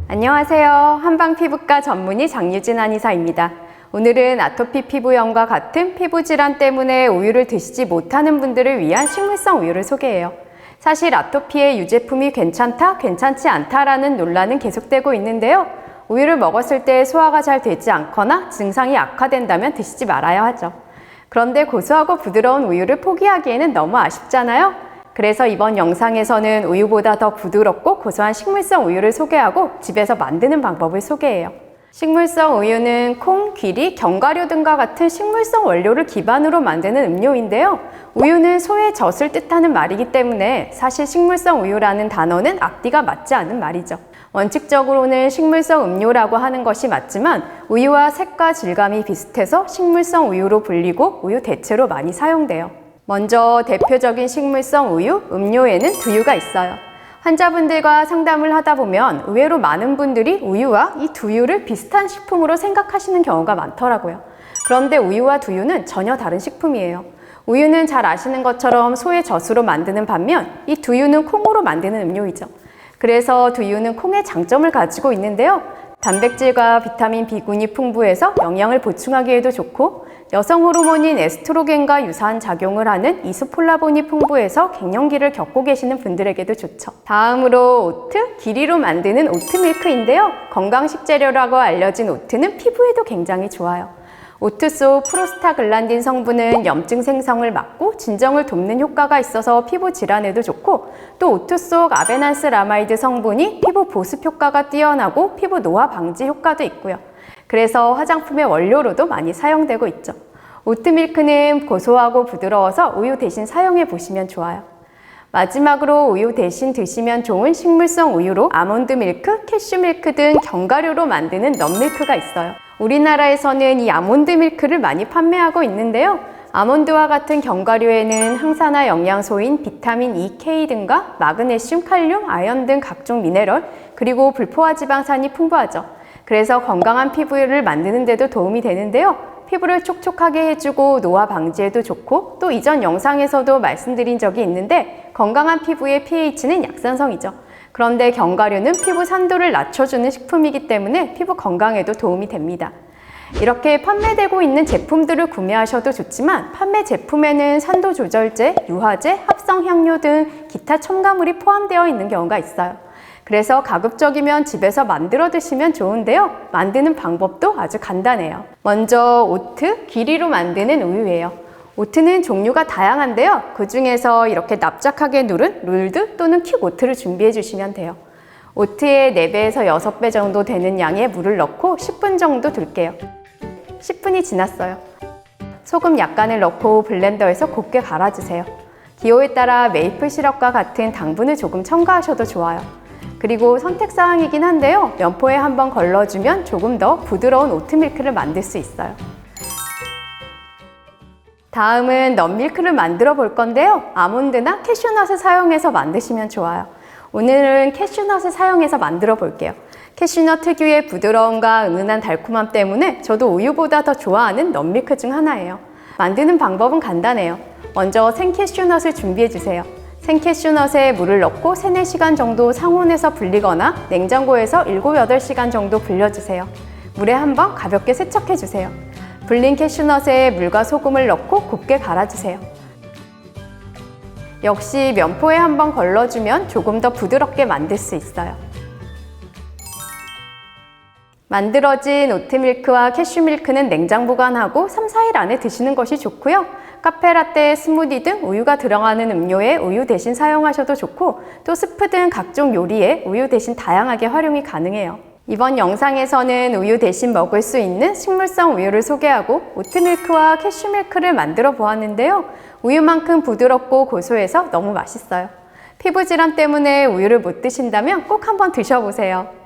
안녕하세요. 한방피부과 전문의 장유진 한의사입니다. 오늘은 아토피 피부염과 같은 피부질환 때문에 우유를 드시지 못하는 분들을 위한 식물성 우유를 소개해요. 사실 아토피의 유제품이 괜찮다, 괜찮지 않다라는 논란은 계속되고 있는데요. 우유를 먹었을 때 소화가 잘 되지 않거나 증상이 악화된다면 드시지 말아야 하죠. 그런데 고소하고 부드러운 우유를 포기하기에는 너무 아쉽잖아요. 그래서 이번 영상에서는 우유보다 더 부드럽고 고소한 식물성 우유를 소개하고 집에서 만드는 방법을 소개해요. 식물성 우유는 콩, 귀리, 견과류 등과 같은 식물성 원료를 기반으로 만드는 음료인데요. 우유는 소의 젖을 뜻하는 말이기 때문에 사실 식물성 우유라는 단어는 앞뒤가 맞지 않은 말이죠. 원칙적으로는 식물성 음료라고 하는 것이 맞지만 우유와 색과 질감이 비슷해서 식물성 우유로 불리고 우유 대체로 많이 사용돼요. 먼저 대표적인 식물성 우유, 음료에는 두유가 있어요. 환자분들과 상담을 하다 보면 의외로 많은 분들이 우유와 이 두유를 비슷한 식품으로 생각하시는 경우가 많더라고요. 그런데 우유와 두유는 전혀 다른 식품이에요. 우유는 잘 아시는 것처럼 소의 젖으로 만드는 반면 이 두유는 콩으로 만드는 음료이죠. 그래서 두유는 콩의 장점을 가지고 있는데요. 단백질과 비타민 B군이 풍부해서 영양을 보충하기에도 좋고 여성 호르몬인 에스트로겐과 유사한 작용을 하는 이소폴라본이 풍부해서 갱년기를 겪고 계시는 분들에게도 좋죠. 다음으로 오트, 기리로 만드는 오트밀크인데요. 건강식 재료라고 알려진 오트는 피부에도 굉장히 좋아요. 오트 속 프로스타글란딘 성분은 염증 생성을 막고 진정을 돕는 효과가 있어서 피부 질환에도 좋고 또 오트 속 아베난스라마이드 성분이 피부 보습 효과가 뛰어나고 피부 노화 방지 효과도 있고요. 그래서 화장품의 원료로도 많이 사용되고 있죠. 오트밀크는 고소하고 부드러워서 우유 대신 사용해 보시면 좋아요. 마지막으로 우유 대신 드시면 좋은 식물성 우유로 아몬드 밀크, 캐슈 밀크 등 견과류로 만드는 넛밀크가 있어요. 우리나라에서는 이 아몬드 밀크를 많이 판매하고 있는데요. 아몬드와 같은 견과류에는 항산화 영양소인 비타민 E, K 등과 마그네슘, 칼륨, 아연 등 각종 미네랄, 그리고 불포화 지방산이 풍부하죠. 그래서 건강한 피부를 만드는 데도 도움이 되는데요. 피부를 촉촉하게 해주고 노화 방지에도 좋고 또 이전 영상에서도 말씀드린 적이 있는데 건강한 피부의 pH는 약산성이죠. 그런데 견과류는 피부 산도를 낮춰주는 식품이기 때문에 피부 건강에도 도움이 됩니다. 이렇게 판매되고 있는 제품들을 구매하셔도 좋지만 판매 제품에는 산도 조절제, 유화제, 합성 향료 등 기타 첨가물이 포함되어 있는 경우가 있어요. 그래서 가급적이면 집에서 만들어 드시면 좋은데요. 만드는 방법도 아주 간단해요. 먼저 오트, 기리로 만드는 우유예요. 오트는 종류가 다양한데요. 그 중에서 이렇게 납작하게 누른 룰드 또는 퀵 오트를 준비해 주시면 돼요. 오트에 4배에서 6배 정도 되는 양의 물을 넣고 10분 정도 둘게요. 10분이 지났어요. 소금 약간을 넣고 블렌더에서 곱게 갈아주세요. 기호에 따라 메이플 시럽과 같은 당분을 조금 첨가하셔도 좋아요. 그리고 선택사항이긴 한데요. 면포에 한번 걸러주면 조금 더 부드러운 오트밀크를 만들 수 있어요. 다음은 넛밀크를 만들어 볼 건데요. 아몬드나 캐슈넛을 사용해서 만드시면 좋아요. 오늘은 캐슈넛을 사용해서 만들어 볼게요. 캐슈넛 특유의 부드러움과 은은한 달콤함 때문에 저도 우유보다 더 좋아하는 넛밀크 중 하나예요. 만드는 방법은 간단해요. 먼저 생캐슈넛을 준비해 주세요. 생캐슈넛에 물을 넣고 3-4시간 정도 상온에서 불리거나 냉장고에서 7-8시간 정도 불려주세요. 물에 한번 가볍게 세척해주세요. 불린 캐슈넛에 물과 소금을 넣고 곱게 갈아주세요. 역시 면포에 한번 걸러주면 조금 더 부드럽게 만들 수 있어요. 만들어진 오트밀크와 캐슈밀크는 냉장 보관하고 3-4일 안에 드시는 것이 좋고요. 카페라떼, 스무디 등 우유가 들어가는 음료에 우유 대신 사용하셔도 좋고 또 스프 등 각종 요리에 우유 대신 다양하게 활용이 가능해요. 이번 영상에서는 우유 대신 먹을 수 있는 식물성 우유를 소개하고 오트밀크와 캐슈밀크를 만들어 보았는데요. 우유만큼 부드럽고 고소해서 너무 맛있어요. 피부 질환 때문에 우유를 못 드신다면 꼭 한번 드셔보세요.